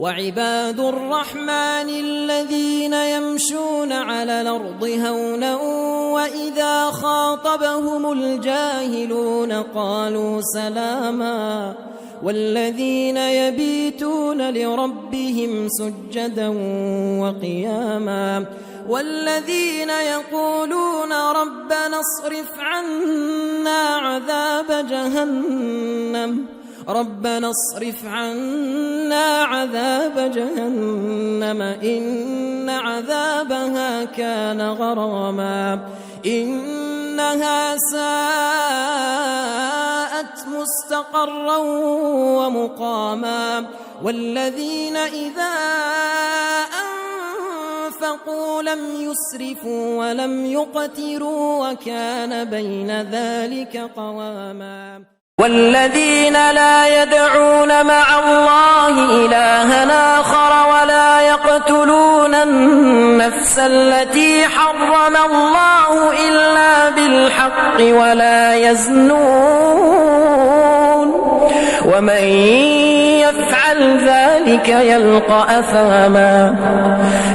وعباد الرحمن الذين يمشون على الأرض هونا وإذا خاطبهم الجاهلون قالوا سلاما والذين يبيتون لربهم سجدا وقياما والذين يقولون ربنا اصرف عنا عذاب جهنم إن عذابها كان غراما إنها ساءت مستقرا ومقاما والذين إذا أنفقوا لم يسرفوا ولم يقتروا وكان بين ذلك قواما والذين لا يدعون مع الله إلها آخر ولا يقتلون النفس التي حرم الله إلا بالحق ولا يزنون ومن يفعل ذلك يلقى أثاما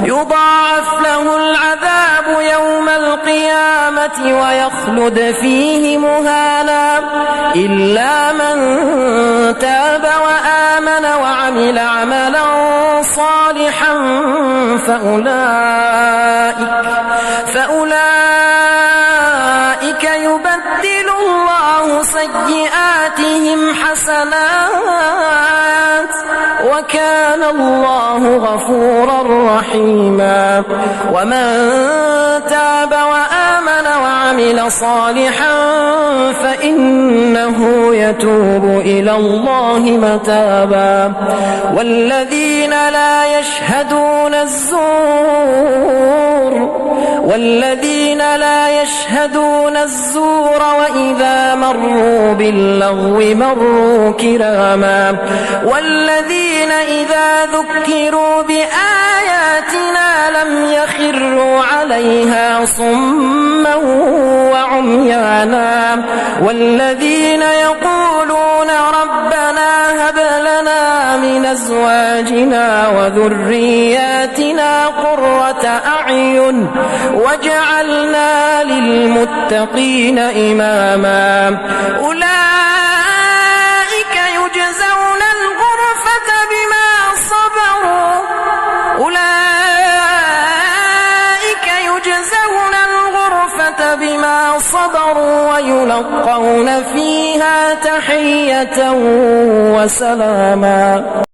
يضاعف له العذاب يوم القيامة ويخلد فيه مهانا إلا من تاب وآمن وعمل عملا صالحا فأولئك يبدل الله سيئاتهم حسنات وكان الله غفورا رحيما ومن تاب وآمن وعمل صالحا فإنه يتوب إلى الله متابا والذين لا يشهدون الزور وإذا مروا باللغو مروا كراما والذين إذا ذكروا بآياتنا لم يخروا عليها صما وعميانا والذين يقولون ربنا هب لنا من أزواجنا وذرياتنا قرة أعين واجعلنا للمتقين إماما أولئك يجزون الغرفة بما صبروا ويلقون فيها تحية وسلاما.